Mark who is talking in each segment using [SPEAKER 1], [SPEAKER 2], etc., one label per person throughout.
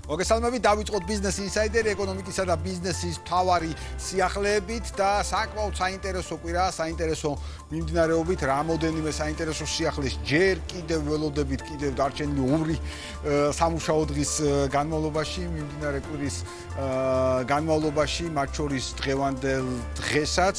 [SPEAKER 1] მოგესალმებით, დავიწყოთ Business Insider ეკონომიკისა და ბიზნესის მთავარი სიახლეებით და საკმაოდ საინტერესო კვირაა, საინტერესო მიმდინარეობით, რამოდენიმე საინტერესო სიახლეს ჯერ კიდევ ველოდებით, კიდევ დარჩენილი ორი სამუშაო დღის განმავლობაში, მიმდინარე კვირის განმავლობაში, მათ შორის დღევანდელ დღესაც,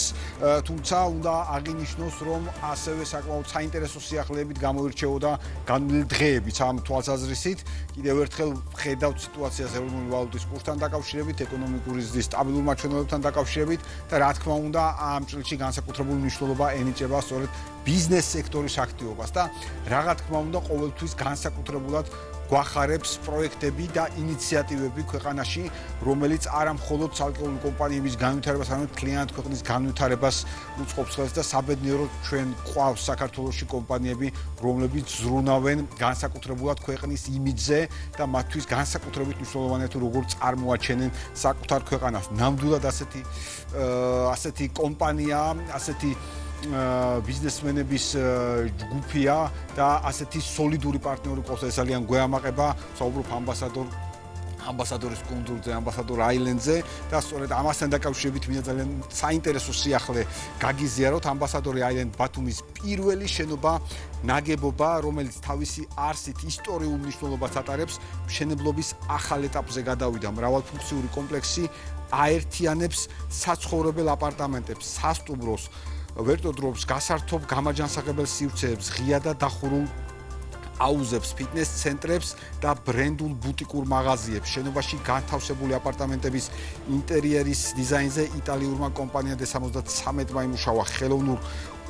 [SPEAKER 1] თუმცა უნდა აღინიშნოს, რომ ასევე საკმაოდ საინტერესო სიახლეებით გამოირჩეოდა განვლილი დღეებიც ამ თვალსაზრისით. კიდევ ერთხელ ხედავთ სიტუაციას ეროვნული ვალუტის კურსთან დაკავშირებით, ეკონომიკური ზრდის სტაბილურ მაჩვენებლებთან დაკავშირებით და რა თქმა უნდა, ამ წელში განსაკუთრებული მნიშვნელობა ენიჭება სწორედ ბიზნეს სექტორის აქტივობას და რა თქმა უნდა, ყოველთვის განსაკუთრებულად გვახარებს პროექტები და ინიციატივები ქვეყანაში, რომელიც არა მხოლოდ ცალკეული კომპანიების განვითარებას, არამედ მთლიანად ქვეყნის განვითარებას უწყობს ხელს და საბედნიეროდ ჩვენ გვყავს საქართველოში კომპანიები, რომლებიც ზრუნავენ განსაკუთრებულად ქვეყნის იმიჯზე და მათთვის განსაკუთრებით მნიშვნელოვანია თუ როგორ წარმოაჩენენ საკუთარ ქვეყანას. ნამდვილად ასეთი კომპანია, ასეთი ბიზნესმენების ჯგუფია და ასეთი სოლიდური პარტნიორი ყავს, ეს ძალიან გვეამაყება, საუბრობ ამბასადორის კუნძულზე, ამბასადორ აილენდზე და სწორედ ამასთან დაკავშირებით მინდა ძალიან საინტერესო სიახლე გაგიზიაროთ. ამბასადორი აილენდ ბათუმის პირველი შენობა ნაგებობა, რომელიც თავისი არსით ისტორიულ მნიშვნელობას ატარებს, მშენებლობის ახალ ეტაპზე გადავიდა. მრავალფუნქციური კომპლექსი აერთიანებს საცხოვრებელ აპარტამენტებს, სასტუმროს, ვერტოდრომს, გასართობ გამაჯანსაღებელ სივრცეებს, ღია და დახურულ აუზებს, ფიტნეს ცენტრებს და ბრენდულ ბუტიკურ მაღაზიებს. შენობაში განთავსებული აპარტამენტების ინტერიერის დიზაინზე იტალიურმა კომპანიამ D73 იმუშავა. ხელოვნურ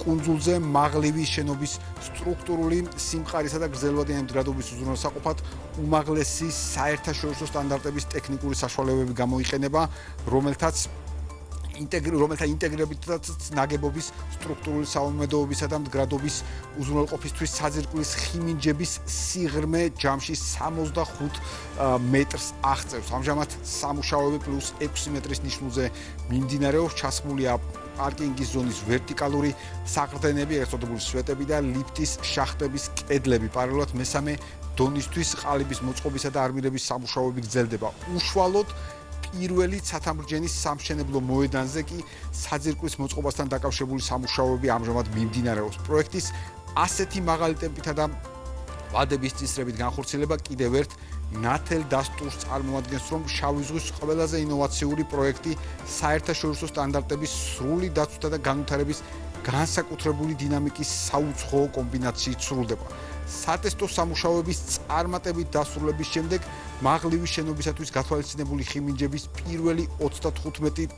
[SPEAKER 1] კუნძულზე მაღლივი შენობის სტრუქტურული სიმყარისა და გრძელვადიანი მდგრადობის უზრუნველსაყოფად უმაღლესი საერთაშორისო სტანდარტების ტექნიკური საშუალებები გამოიყენება, რომელთა ინტეგრირებითაც ნაგებობის სტრუქტურული საუმედოობისა და მდგრადობის უზრუნველყოფისთვის საძირკვლის ხიმინჯების სიღრმე ჯამში 65 მეტრს აღწევს. ამჟამად სამუშაოები პლუს 6 მეტრის ნიშნულზე მიმდინარეობს, ჩასხმულია პარკინგის ზონის ვერტიკალური საყრდენები, ეგრეთ წოდებული სვეტები და ლიფტის შახტების კედლები. პარალელურად მესამე დონისთვის ყალიბის მოწყობისა და არმირების სამუშაოები გრძელდება. უშუალოდ პირველი ცათამბჯენის სამშენებლო მოედანზე კი საძირკვლის მოწყობასთან დაკავშირებული სამუშაოები ამჟამად მიმდინარეობს. პროექტის ასეთი მაღალი ტემპითა და ვადების წინსრებით განხორციელება კიდევ ერთ ნათელ დასტურს წარმოადგენს, რომ შავი ზღვის ყველაზე ინოვაციური პროექტი საერთაშორისო სტანდარტების სრული დაცვისა და განვითარების განსაკუთრებული დინამიკის საუცხოო კომბინაციით სრულდება. სატესტო სამუშაოების წარმატებით დასრულების შემდეგ მაღლივი შენობისათვის გათვალისწინებული ხიმინჯების პირველი 35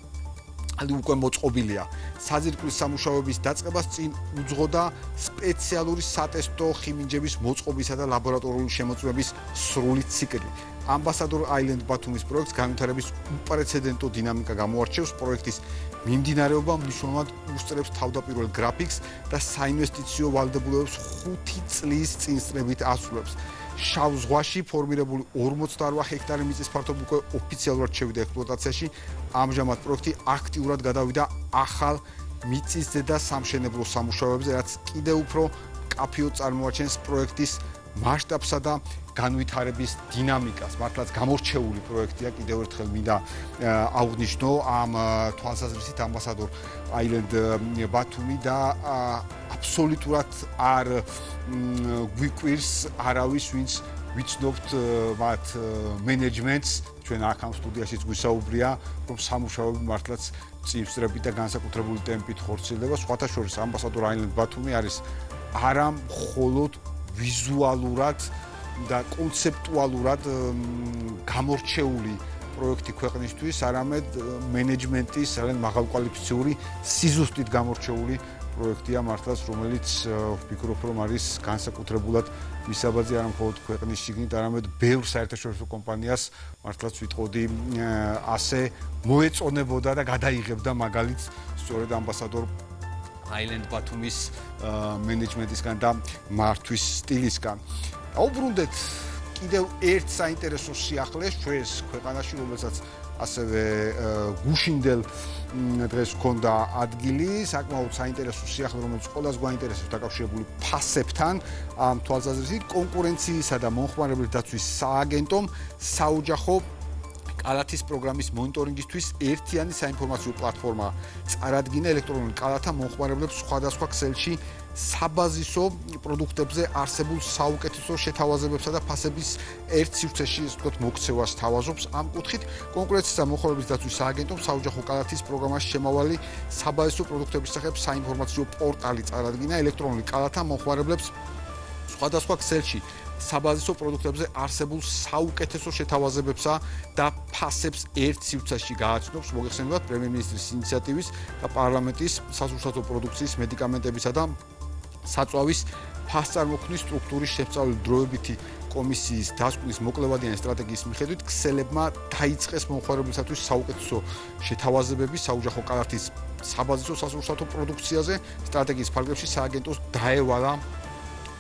[SPEAKER 1] უკვე მოწყობილია. საძირკვლის სამუშაოების დაწყებას წინ უძღოდა სპეციალური სატესტო ხიმინჯების მოწყობისა და ლაბორატორიული შემოწმების სრული ციკლი. ამბასადორ აილენდ ბათუმის პროექტს განვითარების უპრეცედენტო დინამიკა გამოარჩევს. პროექტის მიმდინარეობა მნიშვნელოვნად უსწრებს თავდაპირველ გრაფიკს და საინვესტიციო ვალდებულებებს 5 წლის წინსწრებით ასრულებს. შავ ზღვაში ფორმირებული 48 ჰექტარი მიწის ფართობი უკვე ოფიციალურად შევიდა ექსპლუატაციაში. ამჟამად პროექტი აქტიურად გადავიდა ახალ მიწისზედა სამშენებლო სამუშაოებზე, რაც კიდევ უფრო მკაფიოდ წარმოაჩენს პროექტის მასშტაბსა და განვითარების დინამიკას. მართლაც გამორჩეული პროექტია, კიდევ ერთხელ მინდა აღვნიშნო ამ თვალსაზრისით ამბასადორ აილენდ ბათუმი და აბსოლუტურად არ გვიკვირს არავის, ვინც ვიცნობთ მათ მენეჯმენტს, ჩვენ აქ ამ სტუდიაშიც გვისაუბრია, რომ სამუშაოები მართლაც წინსწრებით და განსაკუთრებული ტემპით ხორციელდება. სხვათა შორის ამბასადორ აილენდ ბათუმი არის არა მხოლოდ ვიზუალურად და კონცეპტუალურად გამორჩეული პროექტი ქვეყნისთვის, არამედ მენეჯმენტის ძალიან მაღალკვალიფიციური სიზუსტით გამორჩეული პროექტია მართლაც, რომელიც ვფიქრობ, რომ არის განსაკუთრებულად მისაბაძი არა მხოლოდ ქვეყნის შიგნით, არამედ ბევრ საერთაშორისო კომპანიას მართლაც ვიტყოდი ასე მოეწონებოდა და გადაიღებდა მაგალითს სწორედ ამბასადორ აილენდ ბათუმის მენეჯმენტისგან და მართვის სტილისგან. დაუბრუნდეთ კიდევ ერთ საინტერესო სიახლეს ჩვენს ქვეყანაში, რომელსაც ასევე გუშინდელ დღეს ჰქონდა ადგილი, საკმაოდ საინტერესო სიახლე, რომელიც ყველას გვაინტერესებს დაკავშირებული ფასებთან, ამ თვალსაზრისით კონკურენციისა და მომხმარებლების დაცვის სააგენტომ საოჯახო კალათის პროგრამის მონიტორინგისთვის ერთიანი საინფორმაციო პლატფორმა წარადგინა ელექტრონული კალათა მომხმარებლებს სხვადასხვა ქსელში საბაზისო პროდუქტებზე არსებულ საუკეთესო შეთავაზებებსა და ფასების ერთ სივრცეში მოქცევას თავაზობს. ამ კუთხით კონკურენციის და მომხმარებლების დაცვის სააგენტომ საოჯახო კალათის პროგრამაში შემავალი საბაზისო პროდუქტების სახებ საინფორმაციო პორტალი წარადგინა ელექტრონული კალათა მომხმარებლებს სხვადასხვა ქსელში საბაზისო პროდუქტებზე არსებულ საუკეთესო შეთავაზებებსა და ფასებს ერთ სივრცეში გააცნობს. მოგეხსენებათ პრემიერ-მინისტრის ინიციატივის და პარლამენტის სასურსათო პროდუქციის მედიკამენტებისა და საწვავის ფასწარმოქმნის სტრუქტურის შესწავლილი დროებითი კომისიის დასკვნის მოკლევადიანი სტრატეგიის მიხედვით ქსელებმა დაიწყეს მომხმარებლისათვის საუკეთესო შეთავაზებები საოჯახო კალათის საბაზისო სასურსათო პროდუქციაზე. სტრატეგიის ფარგლებში სააგენტოს დაევალა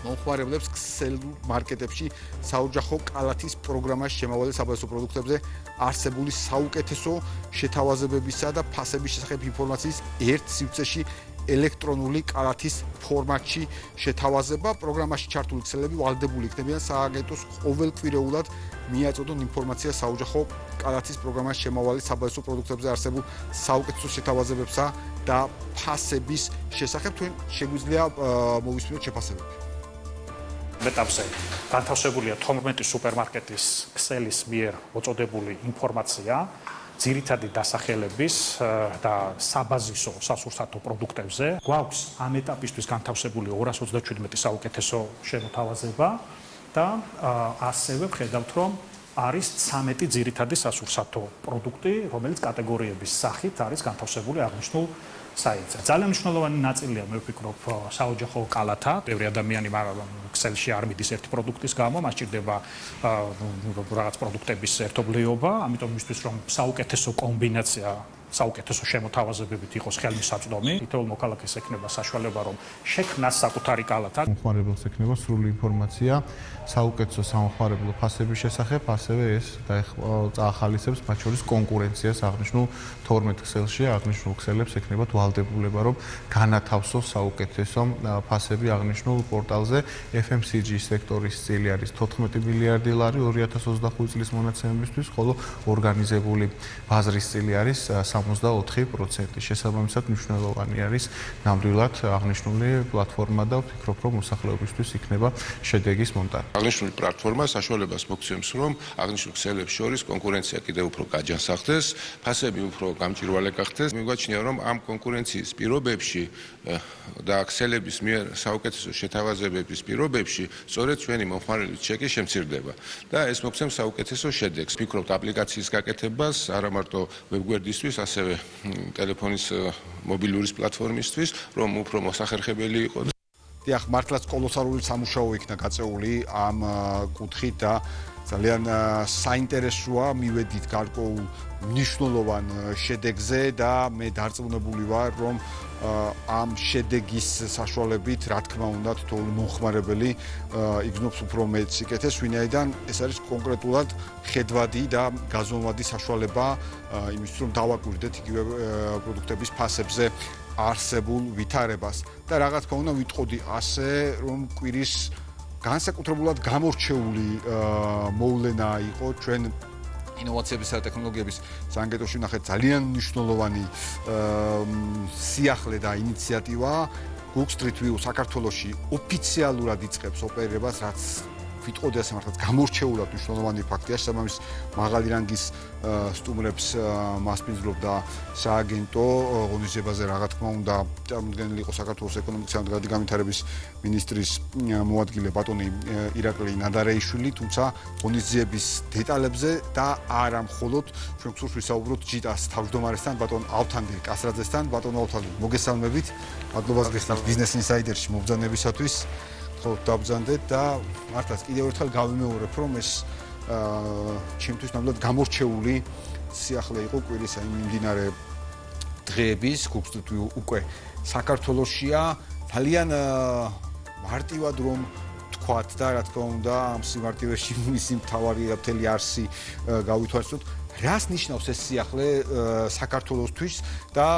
[SPEAKER 1] მომხმარებლებს ქსელურ მარკეტებში საოჯახო კალათის პროგრამაში შემავალი საბაზისო პროდუქტებზე არსებული საუკეთესო შეთავაზებებისა და ფასების შესახებ ინფორმაციის ერთ სივრცეში ელექტრონული კალათის ფორმატში შეთავაზება. პროგრამაში ჩართული ქსელები ვალდებული იქნებიან სააგენტოს ყოველკვირეულად მიაწოდონ ინფორმაცია საოჯახო კალათის პროგრამაში შემავალი საბაზისო პროდუქტებზე არსებულ საუკეთესო შეთავაზებებსა და ფასების შესახებ. თქვენ შეგვიძლია მოვისმინოთ შეფასებები.
[SPEAKER 2] ეტაპზე განთავსებულია 12 სუპერმარკეტის ქსელის მიერ მოწოდებული ინფორმაცია ძირითადი დასახელების და საბაზისო სასურსათო პროდუქტებზე. გვაქვს ამ ეტაპისთვის განთავსებული 237 საუკეთესო შემოთავაზება და ასევე ვხედავთ, რომ არის 13 ძირითადი სასურსათო პროდუქტი, რომელიც კატეგორიების სახით არის განთავსებული აღნიშნულ საიტზე. ძალიან მნიშვნელოვანი ნაწილია, მე ვფიქრობ, საოჯახო კალათა. ბევრი ადამიანი ქსელში არ მიდის ერთი პროდუქტის გამო, მას სჭირდება რაღაც პროდუქტების ერთობლიობა, ამიტომ მისთვის რომ საუკეთესო კომბინაცია საუკეთესო შემოთავაზებებით იყოს ხელმისაწვდომი, თითოეულ მოქალაქეს ექნება საშუალება, რომ შექმნას საკუთარი კალათა.
[SPEAKER 3] მომხმარებელს ექნება სრული ინფორმაცია საუკეთესო სამომხმარებლო ფასების შესახებ, ასევე ეს წაახალისებს მათ შორის კონკურენციას აღნიშნულ 12 ქსელში, აღნიშნულ ქსელებს ექნებათ ვალდებულება, რომ განათავსოს საუკეთესო ფასები აღნიშნულ პორტალზე. FMCG სექტორის წილი არის 14 მილიარდი ლარი 2025 წლის მონაცემებისთვის, ხოლო ორგანიზებული ბაზრის წილი არის 64%. შესაბამისად მნიშვნელოვანი არის ნამდვილად აღნიშნული პლატფორმა და ვფიქრობ, რომ მოსახლეობისთვის იქნება შედეგის მონტაჟი.
[SPEAKER 4] აღნიშნული პლატფორმა საშუალებას მოგცემს, რომ აღნიშნულ ქსელებს შორის კონკურენცია კიდევ უფრო გაჯანსაღდეს, ფასები უფრო გამჭვირვალე გახდეს. მიგვაჩნია, რომ ამ კონკურენციის პირობებში და ქსელების მიერ საუკეთესო შეთავაზებების პირობებში სწორედ ჩვენი მომხმარებლის ჩეკი შემცირდება და ეს მოგცემს საუკეთესო შედეგს. ვფიქრობთ აპლიკაციის გაკეთებას არა მარტო ვებგვერდისთვის, ასევე ტელეფონის მობილურის პლატფორმისთვის, რომ უფრო მოსახერხებელი იყოს.
[SPEAKER 1] დიახ, მართლაც კოლოსალური სამუშაო იქნა გაწეული ამ კუთხით და ძალიან საინტერესოა, მივედით გარკვეულ მნიშვნელოვან შედეგზე და მე დარწმუნებული ვარ, რომ ამ შედეგის საშუალებით, რა თქმა უნდა, თითოეული მომხმარებელი იგრძნობს უფრო მეტ სიკეთეს, ვინაიდან ეს არის კონკრეტულად ხედვადი და გაზომვადი საშუალება იმისთვის, რომ დავაკვირდეთ იგივე პროდუქტების ფასებზე არსებულ ვითარებას და რა თქმა უნდა ვიტყოდი ასე, რომ კვირის განსაკუთრებულად გამორჩეული მოვლენა იყო ჩვენ ინოვაციებისა და ტექნოლოგიების სააგენტოში ნახეთ ძალიან მნიშვნელოვანი სიახლე და ინიციატივა Google Street View საქართველოში ოფიციალურად იწყებს ოპერირებას, რაც ვიტყოდი ასე მართლაც გამორჩეულად მნიშვნელოვანი ფაქტია, შესაბამის მაღალი რანგის სტუმრებს მასპინძლობდა სააგენტო ღონისძიებაზე, რა თქმა უნდა, წარმომადგენელი იყო საქართველოს ეკონომიკის და განვითარების მინისტრის მოადგილე ბატონი ირაკლი ნადარეიშვილი, თუმცა ღონისძიების დეტალებზე და არა მხოლოდ ჩვენ გსურს ვისაუბროთ ჯიტას თავმჯდომარესთან, ბატონ ალთანდილ კასრაძესთან. ბატონ ალთანდილ, მოგესალმებით. მადლობა ბიზნეს ინსაიდერში მობრძანებისათვის. ხო, დავბრძანდეთ და მართლაც კიდევ ერთხელ გავიმეორებ, რომ ეს ჩემთვის ნამდვილად გამორჩეული სიახლე იყო კვირის აი მიმდინარე დღეების უკვე საქართველოშია ძალიან მარტივად რომ ვთქვათ და რა თქმა უნდა ამ სიმარტივეში მისი მთავარი მთელი არსი გავითვალისწინოთ. რას ნიშნავს ეს სიახლე საქართველოსთვის და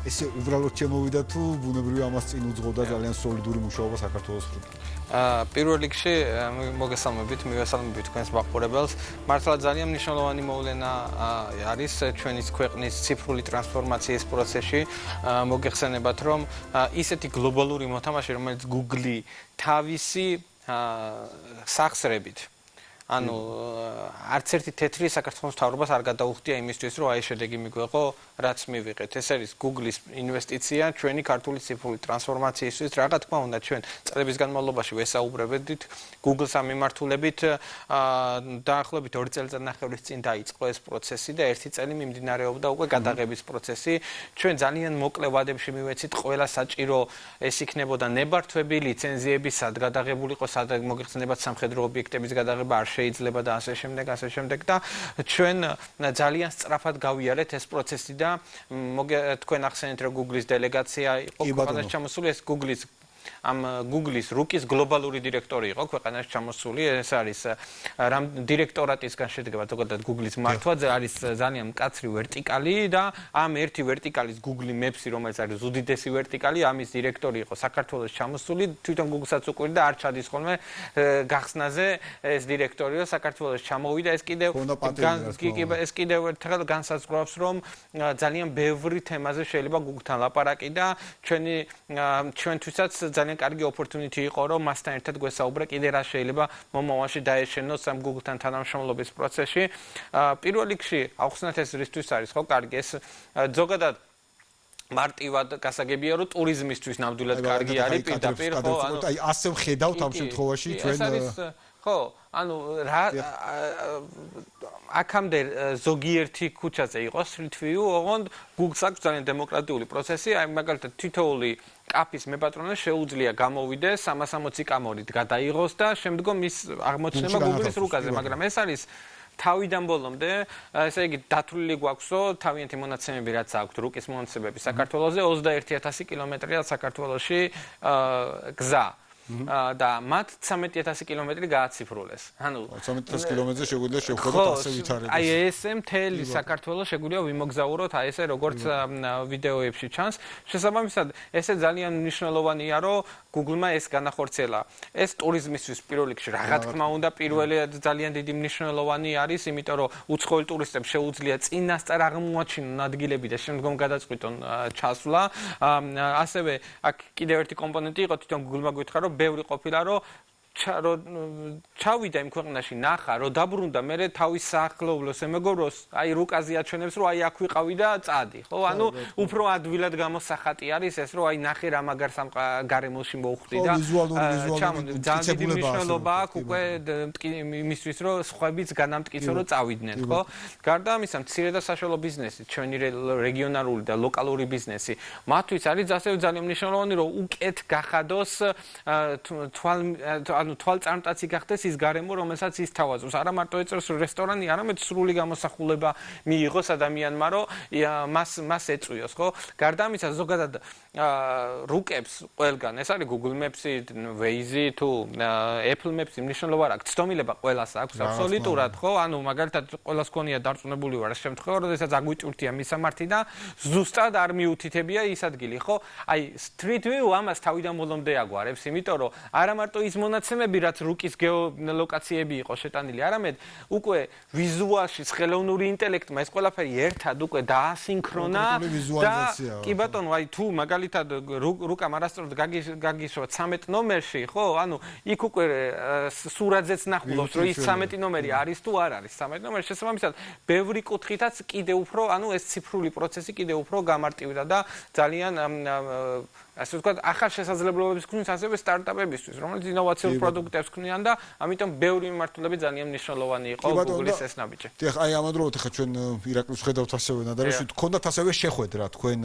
[SPEAKER 1] ესე უბრალოდ შემოვიდა თუ ბუნებრივი ამას წინ უძღოდა ძალიან სოლიდური მუშაობა საქართველოს მხრიდან?
[SPEAKER 5] პირველ რიგში მივესალმებით თქვენს მაყურებელს. მართლა ძალიან მნიშვნელოვანი მოვლენა არის ჩვენის ქვეყნის ციფრული ტრანსფორმაციის პროცესში. მოგეხსენებათ, რომ ისეთი გლობალური მოთამაშე, რომელიც Google თავისი სახსრებით ანუ არც ერთი თეთრი საქართველოს მთავრობას არ გადაუხდია იმისთვის, რომ აი შედეგი მიგვეყო, რაც მივიღეთ. ეს არის Google-ის ინვესტიცია ჩვენი ქართული ციფრული ტრანსფორმაციისთვის. რა თქმა უნდა, ჩვენ წლების განმავლობაში ვესაუბრებდით Google-ს ამ მიმართულებით, დაახლოებით 2 წელიწადნახევრის წინ დაიწყო ეს პროცესი და 1 წელი მიმდინარეობდა უკვე გადაღების პროცესი. ჩვენ ძალიან მოკლე ვადებში მივეცით ყველა საჭირო ეს იქნებოდა ნებართვები, ლიცენზიებისად გადაღებულიყო, მოგეხსენებათ სამხედრო ობიექტების გადაღება არ შეიძლება და ასე შემდეგ და ჩვენ ძალიან სწრაფად გავიარეთ ეს პროცესი და თქვენ ახსენეთ რომ Google-ის დელეგაცია იყო ქვეყანაში ჩამოსული ეს Google-ის რუკის გლობალური დირექტორი იყო ქვეყანაში ჩამოსული ეს არის რამ დირექტორატისგან შედგება ზოგადად Google-ის მართვა არის ძალიან მკაცრი ვერტიკალი და ამ ერთი ვერტიკალის Google Maps-ი რომელიც არის უდიდესი ვერტიკალი ამის დირექტორი იყო საქართველოს ჩამოსული თვითონ Google-საც უყვირდა არ ჩადის ხოლმე გახსნაზე ეს დირექტორიო საქართველოს ჩამოვიდა ეს კიდევ ერთხელ განსაზღვრავს რომ ძალიან ბევრი თემაზე შეიძლება Google-თან ლაპარაკი და ჩვენთვისაც ძალიან კარგი opportunity იყო რომ მასთან ერთად გვესაუბრა კიდე რა შეიძლება მომავალში დაეშენოს ამ Google-თან თანამშრომლობის პროცესში. პირველ რიგში ახსნათ ეს რისთვის არის ხო კარგი ეს ზოგადად მარტივად გასაგებია რომ ტურიზმისთვის ნამდვილად კარგი არის პირდაპირ ხო ანუ
[SPEAKER 1] აი ასე ვხედავთ ამ შემთხვევაში ჩვენ
[SPEAKER 5] ხო ანუ რა აქამდე ზოგიერთი ქუჩაზე იყოს street view, ოღონდ Google-ს აქვს ძალიან დემოკრატიული პროცესი, აი მაგალითად თითოეული კაფის მეპატრონე შეუძლია გამოვიდეს 360 კამერით გადაიღოს და შემდგომ ის აღმოჩნდება Google-ის რუკაზე, მაგრამ ეს არის თავიდან ბოლომდე, ესე იგი დათვლილი გვაქვსო თავიანთი მონაცემები რაც აქვს რუკის მონაცემები საქართველოზე 21000 კილომეტრია საქართველოში გზა და მათ 13000 კილომეტრი გააციფრულეს. ანუ
[SPEAKER 1] 13000 კილომეტრზე შეგვიძლია შევხედოთ ასე ვითარებას.
[SPEAKER 5] აი ესე მთელი საქართველოს შეგვიძლია ვიმოგზაუროთ აი ესე როგორც ვიდეოებში ჩანს. შესაბამისად, ესე ძალიან მნიშვნელოვანია, რომ Google-მა ეს განახორციელა. ეს ტურიზმისთვის პირველ რიგში რა თქმა უნდა პირველი ძალიან დიდი მნიშვნელოვანი არის, იმიტომ რომ უცხოელ ტურისტებს შეუძლია წინასწარ აღმოაჩინონ ადგილები და შემდგომ გადაწყვიტონ ჩასვლა. ასევე აქ კიდევ ერთი კომპონენტი იყო თვითონ Google-მა გითხრა რომ ბევრი ყოფილა რომ ჩავიდა იმ ქვეყანაში ნახა რომ დაბრუნდა მე თავის საახლოვლოს ემეგობროს აი რუკაზე აჩვენებს რომ აი აქ ვიყავი და წადი ხო ანუ უფრო ადვილად გამოსახატი არის ეს რომ აი ნახე რა მაგარ გარემოში მოვხვდი და ძალიან დიდი მნიშვნელობა აქვს უკვე იმისთვის რომ სხვაებიც განამტკიცო რომ წავიდნენ ხო გარდა ამისა მცირე და საშუალო ბიზნესი ჩვენი რეგიონალური და ლოკალური ბიზნესი მათთვის არის ასევე ძალიან მნიშვნელოვანი რომ უკეთ გახადოს ანუ თვალწარმტაცი გახდეს ის გარემო, რომელსაც ის თავაზობს. არა მარტო ეწევს რესტორანი, არამედ სრული გამოსახულება მიიღოს ადამიანმა, რომ მას ეწვიოს, ხო? გარდა ამისა, ზოგადად რუკებს ყველგან, ეს არის Google Maps-ი, Waze-ი თუ Apple Maps-ი, მნიშვნელობა აქვს. ცდომილება ყველას აქვს აბსოლუტურად, ხო? ანუ მაგალითად ყველას ქონია დარწმუნებული ვარ შემთხვევა, როდესაც აგვიჭურთია მისამართი და ზუსტად არ მიუთითებია ის ადგილი, ხო? აი Street View ამას თავიდან ბოლომდე აგვარებს, იმიტომ რომ არა მარტო ის მონაცემები, რაც რუკის გეოლოკაციები იყო შეტანილი, არამედ უკვე ვიზუალში ხელოვნური ინტელექტმა ეს ყველაფერი ერთად უკვე დაასინქრონა და კი ბატონო, აი თუ მაგალითად რუკამ არასწორად გაგიშვა 13 ნომერში, ხო? ანუ იქ უკვე სურათზეც ნახულობს, რომ ის 13 ნომერი არის თუ არ არის 13 ნომერი. შესაბამისად, ბევრი კუთხითაც კიდე უფრო, ანუ ეს ციფრული პროცესი კიდე უფრო გამარტივდა და ძალიან ასე ვთქვათ, ახალ შესაძლებლობებს ქმნის ასევე სტარტაპებისთვის, რომელიც ინოვაციურ პროდუქტებს ქმნიან და ამიტომ ბევრი მიმართულებით ძალიან მნიშვნელოვანი იყო Google-ის ეს ნაბიჯი.
[SPEAKER 1] დიახ, აი ამავდროულად ახლა ჩვენ ირაკლს ხედავთ ასევე ნადარში, გქონდათ ასევე შეხვედრა თქვენ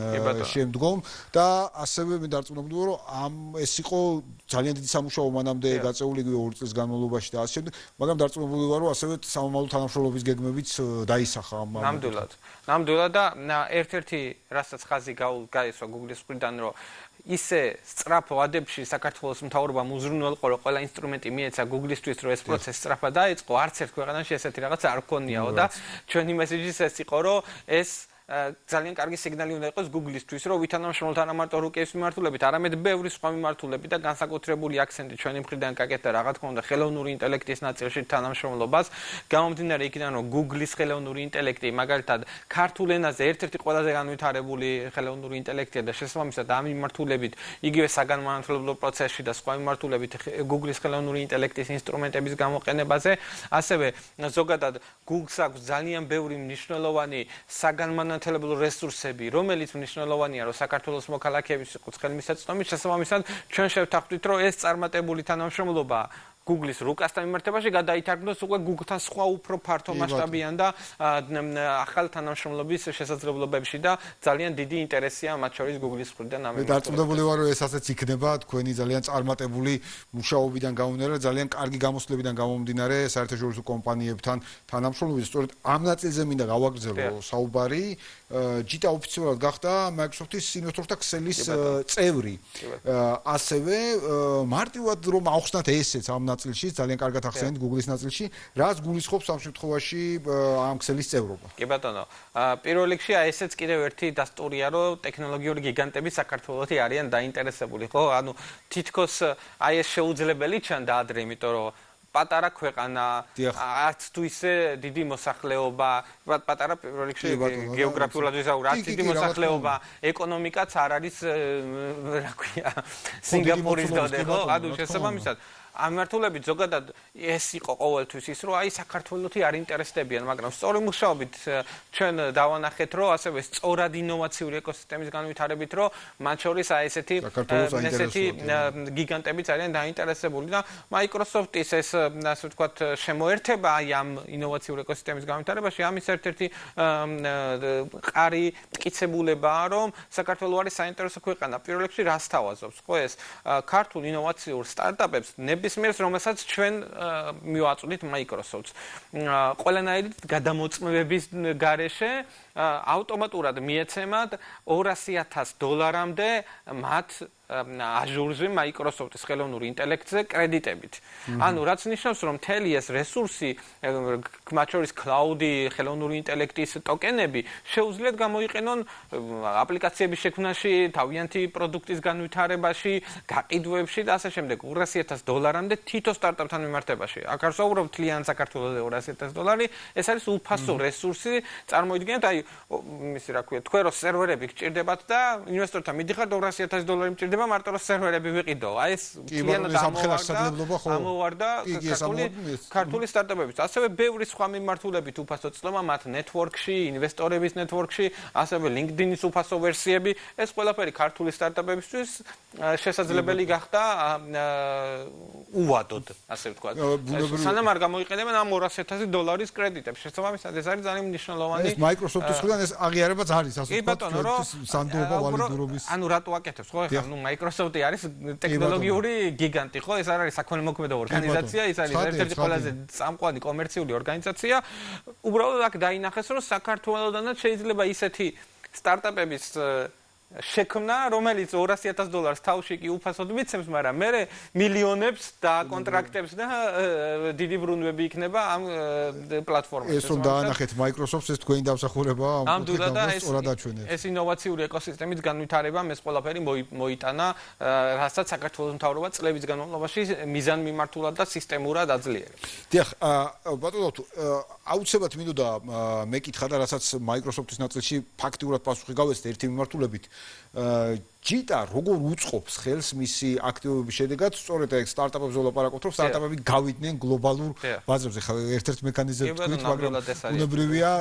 [SPEAKER 1] შემდგომ და ასევე მე დარწმუნებული ვარ, რომ ეს იყო ძალიან დიდი სამუშაო მანამდე გაწეული 2 წლის განმავლობაში და ასე შემდეგ, მაგრამ დარწმუნებული ვარ, რომ ასევე სამომავლო თანამშრომლობის გეგმებიც დაისახა ამ
[SPEAKER 5] ნამდვილად და ერთ-ერთი რასაც ხაზი გაესვა Google-ის მხრიდან, რომ ისე სწრაფ ვადებში საქართველოს მთავრობამ უზრუნველყო რომ ყველა ინსტრუმენტი მიეცა Google-ისთვის რომ ეს პროცესი სწრაფად დაიწყო, არც ერთ ქვეყანაში ესეთი რაღაც არ ქონიაო და ჩვენი მესეჯიც ეს იყო რომ ეს ძალიან კარგი სიგნალი უნდა იყოს Google-ისთვის, რომ ვითანამშრომლოთ არა მარტო რუკეის მიმართულებით, არამედ ბევრი სხვა მიმართულებით და განსაკუთრებული აქცენტი ჩვენი მხრიდან გაკეთდა რა თქმა უნდა ხელოვნური ინტელექტის ნაწილში თანამშრომლობას, გამომდინარე იქიდან რომ Google-ის ხელოვნური ინტელექტი მაგალითად ქართულ ენაზე ერთ-ერთი ყველაზე განვითარებული ხელოვნური ინტელექტია და შესაბამისად ამ მიმართულებით იგივე საგანმანათლებლო პროცესში და სხვა მიმართულებით Google-ის ხელოვნური ინტელექტის ინსტრუმენტების გამოყენებაზე, ასევე ზოგადად Google-ს აქვს ძალიან ბევრი მნიშვნელოვანი საგანმანათლებლო რესურსები, რომელიც მნიშვნელოვანია, რომ საქართველოს მოქალაქეების იყოს ხელმისაწვდომი, შესაბამისად, ჩვენ შევთანხმდით, რომ ეს წარმატებული თანამშრომლობა Google-ის რუკასთან მიმართებაში გადაითარგმნოს უკვე Google-თან სხვა უფრო ფართო მასშტაბიან და ახალ თანამშრომლობის შესაძლებლობებში და ძალიან დიდი ინტერესია მათ შორის Google-ის მხრიდან ამ მიმართულებით.
[SPEAKER 1] დარწმუნებული ვარ, რომ ეს ასეც იქნება თქვენი ძალიან წარმატებული მუშაობიდან გამომდინარე, ძალიან კარგი გამოსვლებიდან გამომდინარე საერთაშორისო კომპანიებთან თანამშრომლობის. სწორედ ამ ნაწილზე მინდა გავაგრძელო საუბარი. ჯიტა ოფიციალურად გახდა Microsoft-ის ინვესტორთა ქსელის წევრი. ასევე მარტივად რომ ავხსნათ ესეც ამ ნაწილში, ძალიან კარგად ახსენეთ Google-ის ნაწილში, რაც გულისხმობს ამ შემთხვევაში ამ ქსელის წევრობა.
[SPEAKER 5] კი ბატონო, პირველ რიგში ესეც კიდევ ერთი დასტურია, რომ ტექნოლოგიური გიგანტები საქართველოში არიან დაინტერესებული, ხო? ანუ თითქოს აი ეს შეუძლებელი ჩანდა ადრე, იმიტომ რომ პატარა ქვეყანა, არც თუ ისე დიდი მოსახლეობა, პატარა პირველ რიგში გეოგრაფიულად ვიზაურ, არც დიდი მოსახლეობა, ეკონომიკაც არ არის, რა ქვია, სინგაპურის დონე, ხო? ანუ შესაბამისად ამ მიმართულებით ზოგადად ეს იყო ყოველთვის ის, რომ აი საქართველოსი არ ინტერესდებიან, მაგრამ სწორი მუშაობით ჩვენ დავანახეთ, რომ ასევე სწორად ინოვაციური ეკოსისტემის განვითარებით, რომ მათ შორის აი ესეთი გიგანტები ძალიან დაინტერესებული და Microsoft-ის ეს ასე ვთქვათ შემოერთება აი ამ ინოვაციური ეკოსისტემის განვითარებაში, ამის ერთ-ერთი მყარი მტკიცებულებაა, რომ საქართველო არის საინტერესო ქვეყანა. პირველ რიგში რას თავაზობს, ხო ეს ქართულ ინოვაციურ სტარტაპებს ნებისმიერს, რომელსაც ჩვენ მივაწვდით Microsoft-ს. ყველანაირი გადამოწმების გარეშე ავტომატურად მიეცემათ $200,000-მდე მათ Azure-ზე Microsoft-ის ხელოვნური ინტელექტზე კრედიტებით. ანუ რაც ნიშნავს, რომ მთელი ეს რესურსი, მათ შორის cloud-ი, ხელოვნური ინტელექტის ტოკენები შეუძლიათ გამოიყენონ აპლიკაციების შექმნაში, თავიანთი პროდუქტის განვითარებაში, გაყიდვებში და ასე შემდეგ. $200,000-მდე თითო სტარტაპთან მიმართებაში. აქ არ ვსაუბრობ თლიან საქართველოს $200,000, ეს არის უფასო რესურსი, წარმოიდგინეთ, აი ისე რა ქვია, თქვენ რო სერვერები გჭირდებათ და ინვესტორთან მიდიხართ $200,000 მჭირდება მარტო რომ სერვერები ვიყიდო. აი ეს მთლიანად ამოვარდა ქართული სტარტაპებიც. ასევე ბევრი სხვა მიმართულებით უფასო წლობა მათ ნეტვორკში, ინვესტორების ნეტვორკში, ასევე LinkedIn-ის უფასო ვერსიები, ეს ყველაფერი ქართული სტარტაპებისთვის შესაძლებელი გახდა უვადოდ, ასე ვთქვათ. სანამ არ გამოიყენებენ ამ $200,000 კრედიტებს. შესაბამისად ეს არის ძალიან მნიშვნელოვანი.
[SPEAKER 1] ეს Microsoft-ის მხრიდან ეს აღიარებაც არის, ასე ვთქვათ, სანდოობა ვალიდურობის.
[SPEAKER 5] ანუ რატო აკეთებს, ხო? ეხლა Microsoft-ი არის ტექნოლოგიური გიგანტი, ხო? ეს არ არის საქველმოქმედო ორგანიზაცია, ეს არის ერთ-ერთი ყველაზე წამყვანი კომერციული ორგანიზაცია. უბრალოდ აქ დაინახეს, რომ საქართველოდანაც შეიძლება ისეთი სტარტაპების შექმნა, რომელიც $200,000 თავში კი უფასოდ მიცემს, მაგრამ მე მილიონებს და კონტრაქტებს და დიდი ბრუნვები იქნება ამ პლატფორმაზე.
[SPEAKER 1] ეს რომ დაანახეთ Microsoft-ს, ეს თქვენი დამსახურებაა, ამ კუთხით სწორად აჩვენეთ.
[SPEAKER 5] ეს ინოვაციური ეკოსისტემის განვითარებამ ეს ყველაფერი მოიტანა, რასაც საქართველოს მთავრობა წლების განმავლობაში მიზანმიმართულად და სისტემურად აძლიერებს.
[SPEAKER 1] დიახ, ბატონო, აუცილებლად მინდოდა მეკითხა და რასაც Microsoft-ის ნაწილში ფაქტიურად პასუხი გავეცეთ ერთი მიმართულებით. ჯიტა როგორ უწყობს ხელს მისი აქტივობის შედეგად, სწორედ ეგ სტარტაპებზე ვლაპარაკობთ, რომ სტარტაპები გავიდნენ გლობალურ ბაზრებზე. ხა ერთ-ერთ მექანიზმი თქვით, მაგრამ უნებრივია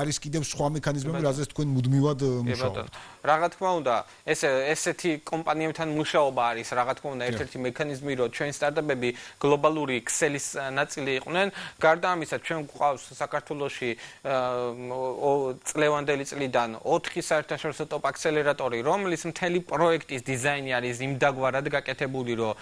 [SPEAKER 1] არის კიდევ სხვა მექანიზმები, რაზეც თქვენ მუდმივად მუშაობთ.
[SPEAKER 5] რა თქმა უნდა, ესეთი კომპანიებთან მუშაობა არის, რა თქმა უნდა, ერთ-ერთი მექანიზმი, რომ ჩვენ სტარტაპები გლობალური ქსელის ნაწილი იყვნენ. გარდა ამისა, ჩვენ გვყავს საქართველოში წლევანდელი წლიდან 4 საერთაშორისო ტოპ აქსელერატორი, რომლის მთელი პროექტის დიზაინი არის იმდაგვარად გაკეთებული, რომ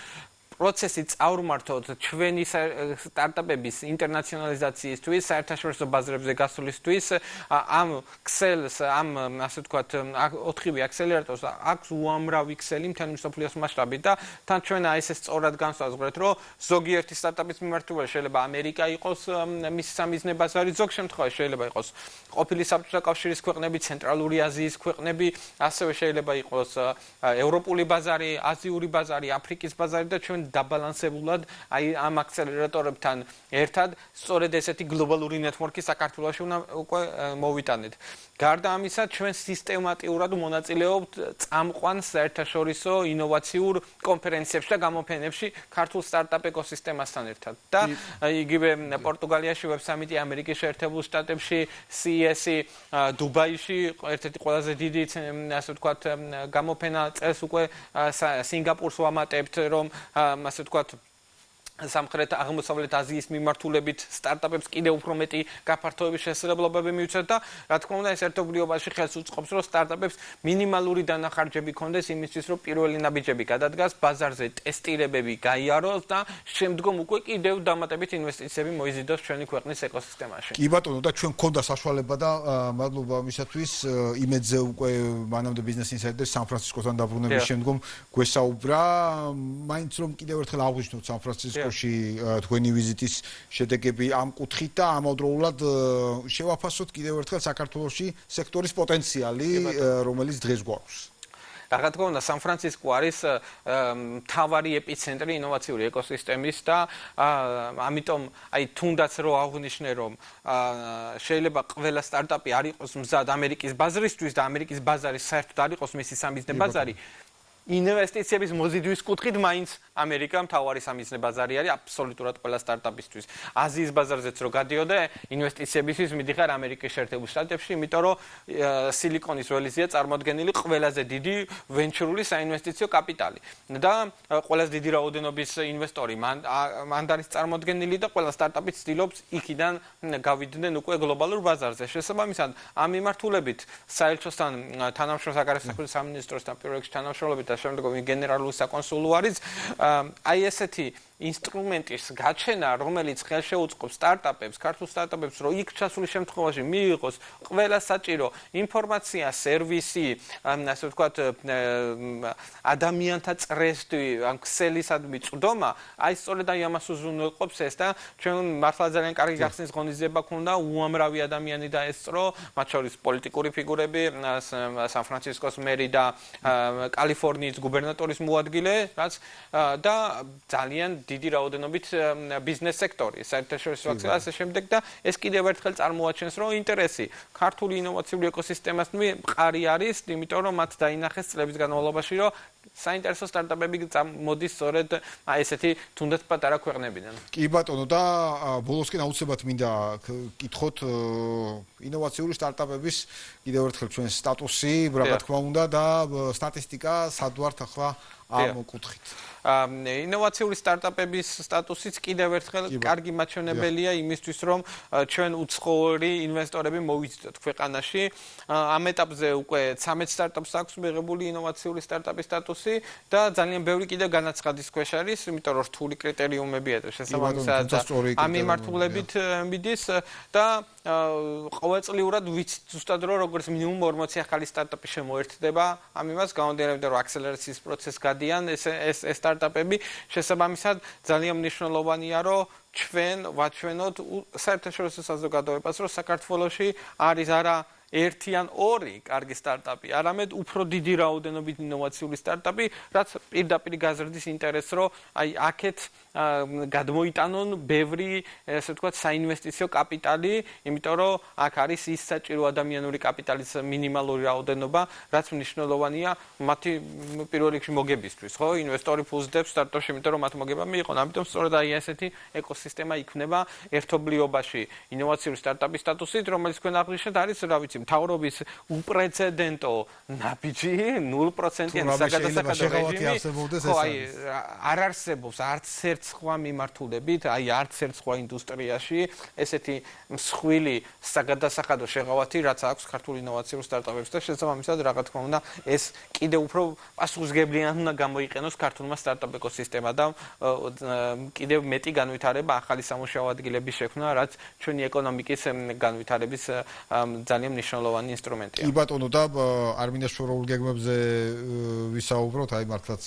[SPEAKER 5] პროცესი წავრმართოთ ჩვენი სტარტაპების ინტერნაციონალიზაციისთვის, საერთაშორისო ბაზრებზე გასვლისთვის, ამ ქსელს, ამ ასე ვთქვათ, 4-ვე აქსელერატორს აქვს უამრავი ქსელი მთელი მსოფლიოს მასშტაბით და თან ჩვენ აი ეს სწორად განსაზღვრეთ, რომ ზოგიერთი სტარტაპის მიმართულება შეიძლება ამერიკა იყოს მის სამიზნე ბაზარი, ზოგ შემთხვევაში შეიძლება იყოს ყოფილი საბჭოთა კავშირის ქვეყნები, ცენტრალური აზიის ქვეყნები, ასევე შეიძლება იყოს ევროპული ბაზარი, აზიური ბაზარი, აფრიკის ბაზარი და ჩვენ დაბალანსებულად აი ამ აქსელერატორებთან ერთად სწორედ ესეთი გლობალური ნეტვორკი საქართველოში უნდა უკვე მოვიტანეთ. გარდა ამისა, ჩვენ სისტემატიურად მონაწილეობთ წამყვან საერთაშორისო ინოვაციურ კონფერენციებში და გამოფენებში ქართულ სტარტაპ ეკოსისტემასთან ერთად. და იგივე პორტუგალიაში ვებ სამიტი, ამერიკის შეერთებულ შტატებში, CES-ი, დუბაიში ერთ-ერთი ყველაზე დიდი ასე ვთქვათ გამოფენა წელს უკვე სინგაპურს ვამატებთ, რომ ასე ვთქვათ სამხრეთ აღმოსავლეთ აზიის მიმართულებით სტარტაპებს კიდევ უფრო მეტი გაფართოების შესაძლებლობები მივცეთ და რა თქმა უნდა ეს ერთობლიობაში ხელს უწყობს რომ სტარტაპებს მინიმალური დანახარჯები ქონდეს იმისთვის რომ პირველი ნაბიჯები გადადგას ბაზარზე ტესტირებები გაიაროს და შემდგომ უკვე კიდევ დამატებით ინვესტიციები მოიზიდოს ჩვენი ქვეყნის ეკოსისტემაში.
[SPEAKER 1] კი ბატონო და ჩვენ გქონდა საშუალება და მადლობა ამისათვის იმედზე უკვე მანამდე ბიზნეს ინსაიდერ სან-ფრანცისკოსთან დაბრუნების შემდგომ გვესაუბრა მაინც რომ კიდევ ერთხელ აღვნიშნოთ სან-ფრანცისკოში თქვენი ვიზიტის შედეგები ამ კუთხით და ამავდროულად შევაფასოთ კიდევ ერთხელ საქართველოში სექტორის პოტენციალი, რომელიც დღეს გვაქვს.
[SPEAKER 5] რა თქმა უნდა, სან-ფრანცისკო არის მთავარი ეპიცენტრი ინოვაციური ეკოსისტემის და ამიტომ აი თუნდაც რო აღვნიშნე რომ შეიძლება ყველა სტარტაპი არ იყოს მზად ამერიკის ბაზრისთვის და ამერიკის ბაზარი საერთოდ არ იყოს მისი სამიზნე ბაზარი. ინვესტიციების მოზიდვის კუთხით მაინც ამერიკა მთავარი სამიზნე ბაზარი არის აბსოლუტურად ყველა სტარტაპისთვის. აზიის ბაზარზეც რო გადიოდა ინვესტიციებისთვის მიდიხარ ამერიკის შეერთებულ შტატებში, იმიტომ რომ სილიკონის ველიზეა წარმოადგენილი ყველაზე დიდი ვენჩურული საინვესტიციო კაპიტალი. და ყველაზე დიდი რაოდენობის ინვესტორი მან არის წარმოადგენილი და ყველა სტარტაპი ცდილობს იქიდან გავიდნენ უკვე გლობალურ ბაზარზე. შესაბამისად, ამ მიმართულებით საელჩოსთან თანამშრომლობ საგარეო საქმეთა სამინისტროსთან პირველ რიგში თანამშრომლობით და შემდგომ გენერალური საკონსულო არის აი ესეთი ინსტრუმენტის გაჩენა, რომელიც ხელშეუწყობს სტარტაპებს, ქართულ სტარტაპებს, რომ იქ ჩასული შემთხვევაში მიიღოს ყველა საჭირო ინფორმაცია, სერვისი, ასე ვთქვათ, ადამიანთა წრესტი, ამ ქსელისადმი წვდომა, აი სწორედ ამას უზრუნველყოფს ეს და ჩვენ მართლა ძალიან კარგი გახსნის ღონისძიება ქონდა, უამრავი ადამიანი დაესწრო, მათ შორის პოლიტიკური ფიგურები, სან-ფრანცისკოს მერი და კალიფორნიის გუბერნატორის მოადგილე, რაც და ძალიან დიდი რაოდენობით ბიზნეს სექტორი, საერთაშორისო აქცია ასე შემდეგ და ეს კიდევ ერთხელ წარმოაჩენს, რომ ინტერესი ქართული ინოვაციური ეკოსისტემასთან მყარი არის, იმიტომ რომ მათ დაინახეს წლების განმავლობაში, რომ საინტერესო სტარტაპები მოდის სწორედ აი ესეთი თუნდაც პატარა ქვეყნებიდან.
[SPEAKER 1] კი ბატონო და ბოლოსკენ აუცილებლად მინდა კითხოთ ინოვაციური სტარტაპების კიდევ ერთხელ ჩვენ სტატუსი, რა თქმა უნდა და სტატისტიკა სად ვართ ახლა ამ კუთხით.
[SPEAKER 5] ინოვაციური სტარტაპების სტატუსიც კიდევ ერთხელ კარგი მაჩვენებელია იმისთვის, რომ ჩვენ უცხოური ინვესტორები მოვიზიდოთ ქვეყანაში. ამ ეტაპზე უკვე 13 სტარტაპს აქვს მიღებული ინოვაციური სტარტაპის სტატუსი და ძალიან ბევრი კიდევ განაცხადის ქვეშ არის, იმიტომ რომ რთული კრიტერიუმებია და შესაბამისად ამ მიმართულებით მიდის და ყოველწლიურად ვიცით ზუსტად რომ როგორც მინიმუმ 40 ახალი სტარტაპი შემოერთდება, ამ იმას გამომდინარე რომ აქსელერაციის პროცესს გადიან ეს სტარტაპები, შესაბამისად ძალიან მნიშვნელოვანია რომ ჩვენ ვაჩვენოთ საერთაშორისო საზოგადოებას, რომ საქართველოში არის არა ერთი ან ორი კარგი სტარტაპი, არამედ უფრო დიდი რაოდენობით ინოვაციური სტარტაპი, რაც პირდაპირ გაზრდის ინტერესს, რომ აი აქეთ გადმოიტანონ ბევრი, ესე ვთქვათ, საინვესტიციო კაპიტალი, იმიტომ რომ აქ არის ის საჭირო ადამიანური კაპიტალის მინიმალური რაოდენობა, რაც მნიშვნელოვანია მათი პირველ რიგში მოგებისთვის, ხო? ინვესტორი ფულს დებს სტარტაპში, იმიტომ რომ მათ მოგება მიიღონ. ამიტომ სწორედ აი ესეთი ეკოსისტემა იქნება ერთობლიობაში ინოვაციური სტარტაპის სტატუსით, რომელიც თქვენ აღნიშნეთ, არის, რა ვიცი, მთავრობის უპრეცედენტო ნაბიჯი 0%-იანი საგადასახადო რეჟიმი. ხო, აი არ არსებობს არც ერთ სხვა მიმართულებით, აი არც ერთ სხვა ინდუსტრიაში ესეთი მსხვილი საგადასახადო შეღავათი, რაც აქვს ქართულ ინოვაციურ სტარტაპებს და შესაბამისად, რა თქმა უნდა, ეს კიდევ უფრო პასუხისმგებლიანად უნდა გამოიყენოს ქართულმა სტარტაპ ეკოსისტემა და კიდევ მეტი განვითარება, ახალი სამუშაო ადგილების შექმნა, რაც ჩვენი ეკონომიკის განვითარების ძალიან მნიშვნელოვანი ინსტრუმენტია.
[SPEAKER 1] კი ბატონო და არ მინდა შორეულ გეგმებზე ვისაუბროთ, აი მართლაც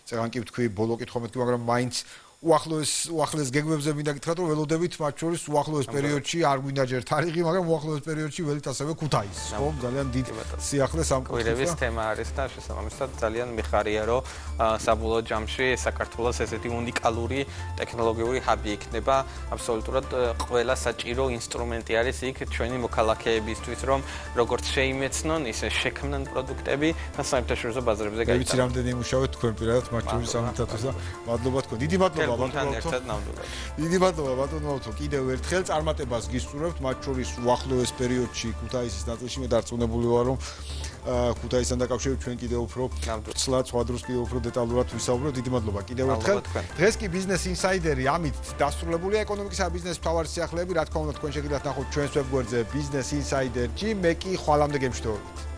[SPEAKER 1] წეგან კი ვთქვი, ბოლო კითხვა მეთქი, მაგრამ მაინც უახლოეს გეგმებზე მინდა გითხრათ, რომ ველოდებით მათ შორის უახლოეს პერიოდში არ გვინდა ჯერ თარიღი, მაგრამ უახლოეს პერიოდში ველით ასევე ქუთაისს, ხო? ძალიან დიდ სიახლეს ამ
[SPEAKER 5] კვირების თემა არის და შესაბამისად ძალიან მიხარია, რომ საბოლოო ჯამში საქართველოს ესეთი უნიკალური ტექნოლოგიური ჰაბი იქნება. აბსოლუტურად ყველა საჭირო ინსტრუმენტი არის იქ ჩვენი მოქალაქეებისთვის, რომ როგორც შეიმეცნონ, ისე შექმნან პროდუქტები და საერთაშორისო ბაზრებზე
[SPEAKER 1] გაიტანონ. ვიცი, რამდენი იმუშავეთ თქვენ პირადად მათ შორის ამითათვის და მადლობა თქვენ. დიდი მადლობა დიდი მადლობა ბატონო, კიდევ ერთხელ წარმატებას გისურვებთ, მათ შორის უახლოეს პერიოდში ქუთაისის ნაწილში მე დარწმუნებული ვარ, რომ ქუთაისთან დაკავშირებით ჩვენ კიდევ უფრო ცლად სხვა დროს კიდევ უფრო დეტალურად ვისაუბრებთ. დიდი მადლობა კიდევ ერთხელ. დღეს კი ბიზნეს ინსაიდერი ამით დასრულებულია ეკონომიკისა და ბიზნესის მთავარი სიახლეები. რა თქმა უნდა, თქვენ შეგიძლიათ ნახოთ ჩვენს ვებგვერდზე ბიზნეს ინსაიდერში. მე კი ხვალამდე გემშვიდობებით.